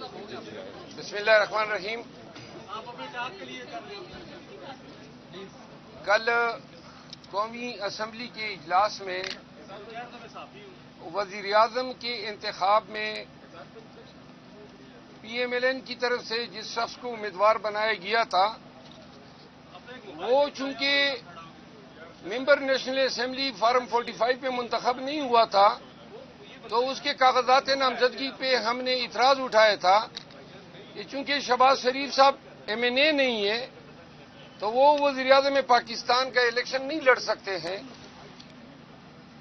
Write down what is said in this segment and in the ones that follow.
بسم اللہ الرحمن الرحیم۔ کل قومی اسمبلی کے اجلاس میں وزیر اعظم کے انتخاب میں پی ایم ایل این کی طرف سے جس شخص کو امیدوار بنایا گیا تھا وہ چونکہ ممبر نیشنل اسمبلی فارم 45 پہ منتخب نہیں ہوا تھا تو اس کے کاغذات نامزدگی پہ ہم نے اعتراض اٹھایا تھا کہ چونکہ شہباز شریف صاحب ایم این اے نہیں ہے تو وہ وزیر اعظم پاکستان کا الیکشن نہیں لڑ سکتے ہیں۔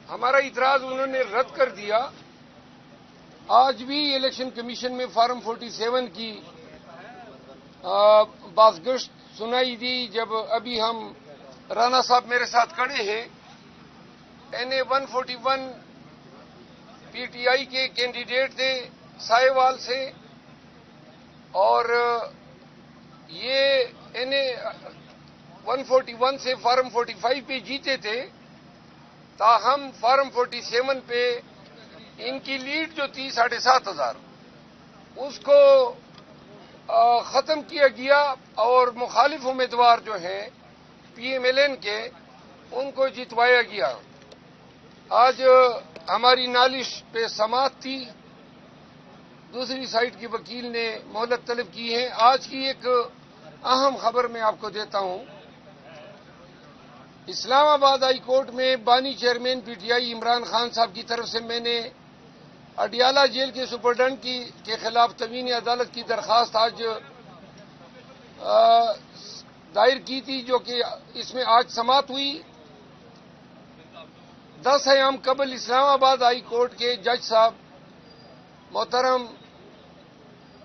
ہمارا اعتراض انہوں نے رد کر دیا۔ آج بھی الیکشن کمیشن میں فارم 47 کی بازگشت سنائی دی جب ابھی ہم رانا صاحب میرے ساتھ کھڑے ہیں۔ NA 141 پی ٹی آئی کے کینڈیڈیٹ تھے سائے وال سے اور یہ NA 141 سے فارم 45 پہ جیتے تھے، تاہم فارم 47 پہ ان کی لیڈ جو تھی 7,500 اس کو ختم کیا گیا اور مخالف امیدوار جو ہیں پی ایم ایل این کے ان کو جتوایا گیا۔ آج ہماری نالش پہ سماعت تھی، دوسری سائٹ کے وکیل نے مہلت طلب کی ہے۔ آج کی ایک اہم خبر میں آپ کو دیتا ہوں۔ اسلام آباد ہائی کورٹ میں بانی chairman P T I Imran Khan صاحب کی طرف سے میں نے اڈیالہ جیل کے سپرڈنٹ کے خلاف توہین عدالت کی درخواست آج دائر کی تھی، جو کہ اس میں آج سماعت ہوئی۔ 10 ایام قبل اسلام آباد ہائی کورٹ کے جج صاحب محترم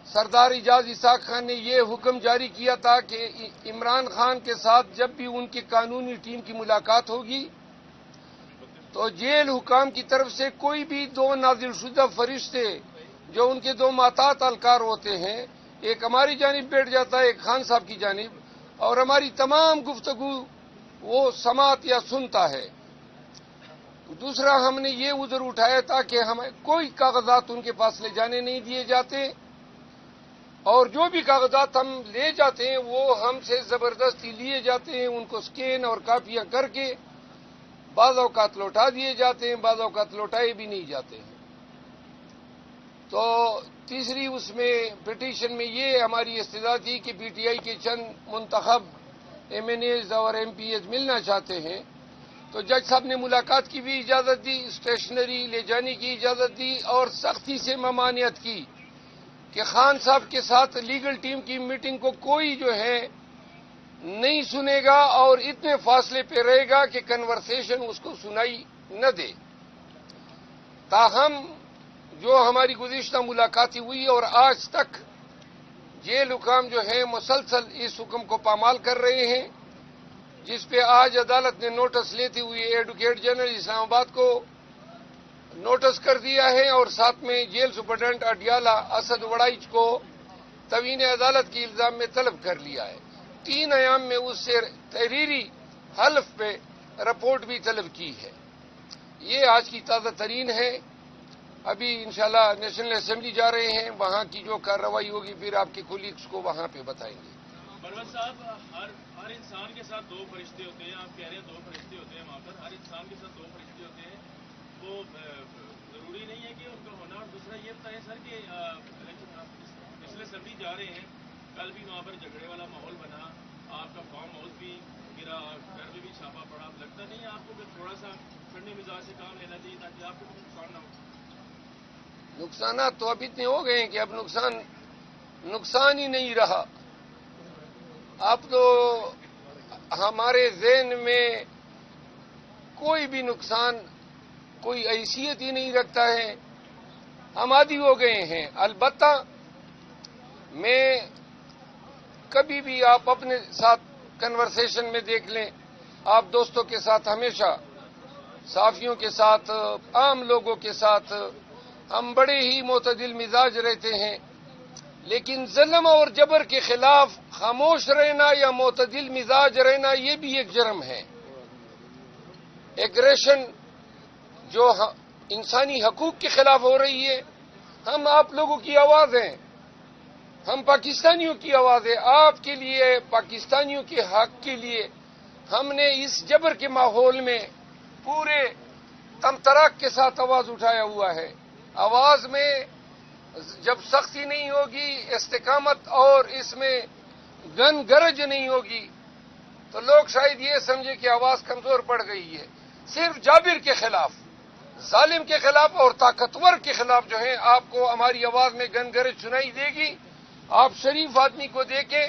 سردار اعجاز اسحاق خان نے یہ حکم جاری کیا تھا کہ عمران خان کے ساتھ جب بھی ان کی قانونی ٹیم کی ملاقات ہوگی تو جیل حکام کی طرف سے کوئی بھی 2 نازل شدہ فرشتے جو ان کے 2 محتاط اہلکار ہوتے ہیں، ایک ہماری جانب بیٹھ جاتا ہے، ایک خان صاحب کی جانب، اور ہماری تمام گفتگو وہ سماعت یا سنتا ہے۔ دوسرا ہم نے یہ عذر اٹھایا تھا کہ ہمیں کوئی کاغذات ان کے پاس لے جانے نہیں دیے جاتے، اور جو بھی کاغذات ہم لے جاتے ہیں وہ ہم سے زبردستی لیے جاتے ہیں، ان کو سکین اور کاپیاں کر کے بعض اوقات لوٹا دیے جاتے ہیں، بعض اوقات لوٹائے بھی نہیں جاتے ہیں۔ تو تیسری اس میں پٹیشن میں یہ ہماری استدعا تھی کہ پی ٹی آئی کے چند منتخب ایم این ایز اور ایم پی ایز ملنا چاہتے ہیں، تو جج صاحب نے ملاقات کی بھی اجازت دی، اسٹیشنری لے جانے کی اجازت دی، اور سختی سے ممانعت کی کہ خان صاحب کے ساتھ لیگل ٹیم کی میٹنگ کو کوئی جو ہے نہیں سنے گا اور اتنے فاصلے پہ رہے گا کہ کنورسیشن اس کو سنائی نہ دے۔ تاہم جو ہماری گزشتہ ملاقاتیں ہوئی اور آج تک جیل حکام جو ہیں مسلسل اس حکم کو پامال کر رہے ہیں، جس پہ آج عدالت نے نوٹس لیتے ہوئے ایڈوکیٹ جنرل اسلام آباد کو نوٹس کر دیا ہے اور ساتھ میں جیل سپرڈنٹ اڈیالہ اسد وڑائچ کو توہین عدالت کے الزام میں طلب کر لیا ہے۔ 3 ایام میں اس سے تحریری حلف پہ رپورٹ بھی طلب کی ہے۔ یہ آج کی تازہ ترین ہے۔ ابھی انشاءاللہ نیشنل اسمبلی جا رہے ہیں، وہاں کی جو کارروائی ہوگی پھر آپ کے کولیگز کو وہاں پہ بتائیں گے۔ پرویز صاحب، ہر انسان کے ساتھ 2 فرشتے ہوتے ہیں، آپ کہہ رہے ہیں 2 فرشتے ہوتے ہیں وہاں پر، ہر انسان کے ساتھ 2 فرشتے ہوتے ہیں، وہ ضروری نہیں ہے کہ ان کا ہونا۔ اور دوسرا یہ بتائیں سر کہ پچھلے اسمبلی جا رہے ہیں، کل بھی وہاں پر جھگڑے والا ماحول بنا، آپ کا فارم ہاؤس بھی گرا، گھر میں بھی چھاپا پڑا، لگتا نہیں ہے آپ کو کہ تھوڑا سا ٹھنڈے مزاج سے کام لینا چاہیے تاکہ آپ کو نقصان نہ ہو؟ نقصانات تو اب اتنے ہو گئے ہیں کہ اب نقصان ہی نہیں رہا۔ اب تو ہمارے ذہن میں کوئی بھی نقصان کوئی حیثیت ہی نہیں رکھتا ہے، ہم عادی ہو گئے ہیں۔ البتہ میں کبھی بھی آپ اپنے ساتھ کنورسیشن میں دیکھ لیں، آپ دوستوں کے ساتھ ہمیشہ، صحافیوں کے ساتھ، عام لوگوں کے ساتھ ہم بڑے ہی معتدل مزاج رہتے ہیں، لیکن ظلم اور جبر کے خلاف خاموش رہنا یا معتدل مزاج رہنا یہ بھی ایک جرم ہے۔ ایگریشن جو انسانی حقوق کے خلاف ہو رہی ہے، ہم آپ لوگوں کی آواز ہیں، ہم پاکستانیوں کی آواز ہے، آپ کے لیے، پاکستانیوں کے حق کے لیے ہم نے اس جبر کے ماحول میں پورے تمتراک کے ساتھ آواز اٹھایا ہوا ہے۔ آواز میں جب سختی نہیں ہوگی، استقامت اور اس میں گن گرج نہیں ہوگی تو لوگ شاید یہ سمجھے کہ آواز کمزور پڑ گئی ہے۔ صرف جابر کے خلاف، ظالم کے خلاف اور طاقتور کے خلاف جو ہے آپ کو ہماری آواز میں گن گرج سنائی دے گی۔ آپ شریف آدمی کو دیکھیں،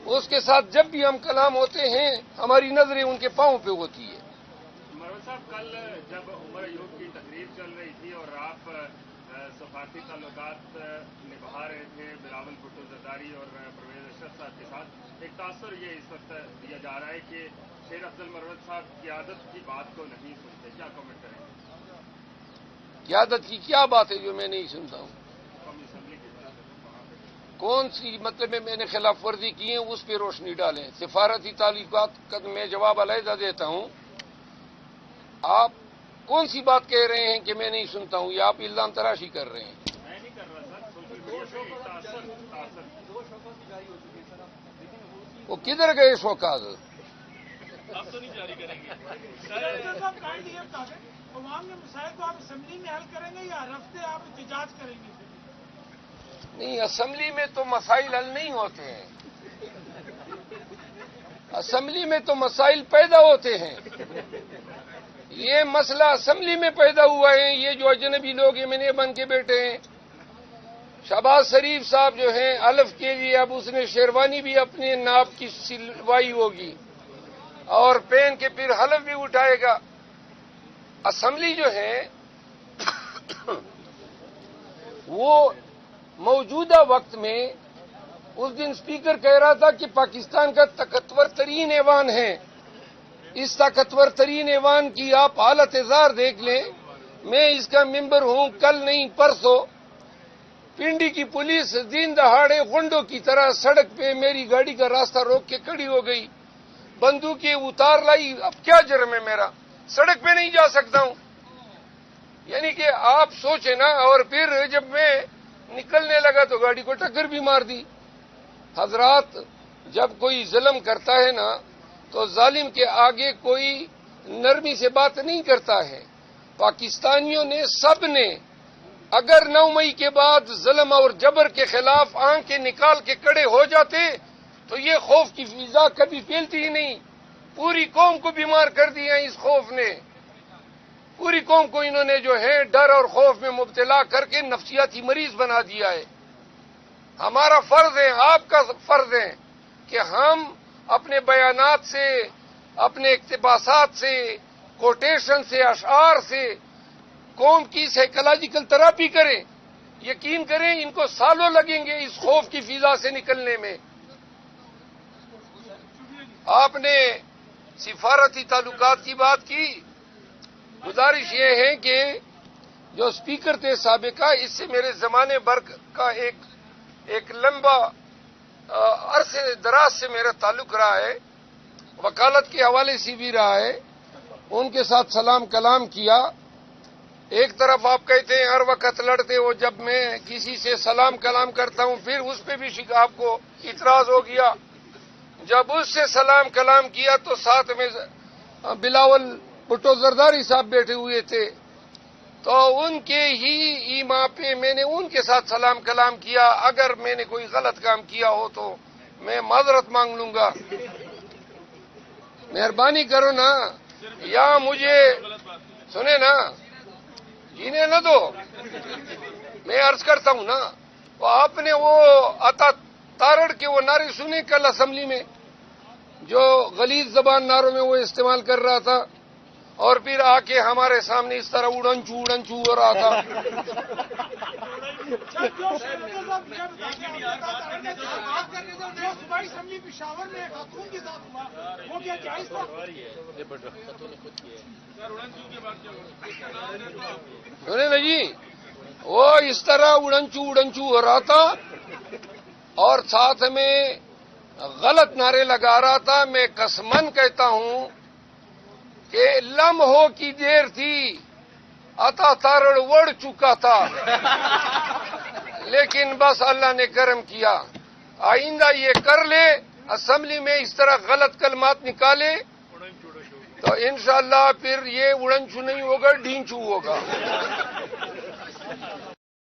اس کے ساتھ جب بھی ہم کلام ہوتے ہیں ہماری نظریں ان کے پاؤں پہ ہوتی ہے۔ مروت صاحب، کل جب عمر ایوب کی تقریر چل رہی تھی اور آپ سفارتی تعلقات نبھا رہے تھے بلاول بھٹو زرداری اور پرویز اشرف صاحب کے ساتھ، ایک تاثر یہ اس وقت دیا جا رہا ہے کہ شیر افضل مروت صاحب قیادت کی بات کو نہیں سنتے، کیا کامنٹ کریں گے؟ قیادت کی کیا بات ہے جو میں نہیں سنتا ہوں؟ قومی اسمبلی کی کون سی مطلب میں نے خلاف ورزی کی ہے اس پہ روشنی ڈالیں۔ سفارتی تعلقات کا میں جواب علیحدہ دیتا ہوں۔ آپ کون سی بات کہہ رہے ہیں کہ میں نہیں سنتا ہوں، یا آپ الزام تراشی کر رہے ہیں؟ میں نہیں کر رہا سر، سوشل میڈیا پہ ایک تاثر وہ کدھر گئے شوکاز؟ اب تو نہیں جاری کریں گے۔ عوام کے مسائل کو آپ اسمبلی میں حل کریں گے یا رفتے آپ احتجاج کریں گے؟ نہیں، اسمبلی میں تو مسائل حل نہیں ہوتے ہیں، اسمبلی میں تو مسائل پیدا ہوتے ہیں۔ یہ مسئلہ اسمبلی میں پیدا ہوا ہے۔ یہ جو اجنبی لوگ ایم بن کے بیٹھے ہیں، شہباز شریف صاحب جو ہیں حلف کے لیے اب اس نے شیروانی بھی اپنے ناپ کی سلوائی ہوگی اور پہن کے پھر حلف بھی اٹھائے گا۔ اسمبلی جو ہے وہ موجودہ وقت میں، اس دن اسپیکر کہہ رہا تھا کہ پاکستان کا طاقتور ترین ایوان ہے۔ اس طاقتور ترین ایوان کی آپ حالت زار دیکھ لیں۔ میں اس کا ممبر ہوں، کل نہیں پرسوں پنڈی کی پولیس دن دہاڑے غنڈوں کی طرح سڑک پہ میری گاڑی کا راستہ روک کے کھڑی ہو گئی، بندوقیں اتار لائی۔ اب کیا جرم ہے میرا؟ سڑک پہ نہیں جا سکتا ہوں؟ یعنی کہ آپ سوچیں نا۔ اور پھر جب میں نکلنے لگا تو گاڑی کو ٹکر بھی مار دی۔ حضرات، جب کوئی ظلم کرتا ہے نا تو ظالم کے آگے کوئی نرمی سے بات نہیں کرتا ہے۔ پاکستانیوں نے سب نے اگر 9 مئی کے بعد ظلم اور جبر کے خلاف آنکھیں نکال کے کھڑے ہو جاتے تو یہ خوف کی فضا کبھی پھیلتی ہی نہیں۔ پوری قوم کو بیمار کر دیا اس خوف نے۔ پوری قوم کو انہوں نے جو ہے ڈر اور خوف میں مبتلا کر کے نفسیاتی مریض بنا دیا ہے۔ ہمارا فرض ہے، آپ کا فرض ہے کہ ہم اپنے بیانات سے، اپنے اقتباسات سے، کوٹیشن سے، اشعار سے قوم کی سائیکولوجیکل تھراپی کریں۔ یقین کریں ان کو سالوں لگیں گے اس خوف کی فضا سے نکلنے میں۔ آپ نے سفارتی تعلقات کی بات کی، گزارش یہ ہے کہ جو اسپیکر تھے سابقہ، اس سے میرے زمانے بھر کا ایک لمبا عرصے دراز سے میرا تعلق رہا ہے، وکالت کے حوالے سے بھی رہا ہے۔ ان کے ساتھ سلام کلام کیا۔ ایک طرف آپ کہتے ہیں ہر وقت لڑتے ہو، جب میں کسی سے سلام کلام کرتا ہوں پھر اس پہ بھی آپ کو اعتراض ہو گیا۔ جب اس سے سلام کلام کیا تو ساتھ میں بلاول بھٹو زرداری صاحب بیٹھے ہوئے تھے، تو ان کے ہی ایما پہ میں نے ان کے ساتھ سلام کلام کیا۔ اگر میں نے کوئی غلط کام کیا ہو تو میں معذرت مانگ لوں گا، مہربانی کرو نا، یا مجھے سنے نا، جینے نہ دو۔ میں عرض کرتا ہوں نا، وہ آپ نے وہ عطا تارڑ کے وہ نعرے سنے کل اسمبلی میں، جو غلیظ زبان نعروں میں وہ استعمال کر رہا تھا، اور پھر آ کے ہمارے سامنے اس طرح اڑنچو اڑنچو ہو رہا تھا۔ صوبائی اسمبلی پشاور میں خاتون کے ساتھ ہوا، وہ کیا جائز تھا؟ سنے نا جی، وہ اس طرح اڑنچو اڑنچو ہو رہا تھا اور ساتھ میں غلط نعرے لگا رہا تھا۔ میں قسمن کہتا ہوں کہ لمحوں کی دیر تھی، عطا تارڑ اڑ چکا تھا، لیکن بس اللہ نے کرم کیا۔ آئندہ یہ کر لے، اسمبلی میں اس طرح غلط کلمات نکالے تو انشاءاللہ پھر یہ اڑنچو نہیں ہوگا، ڈینچو ہوگا۔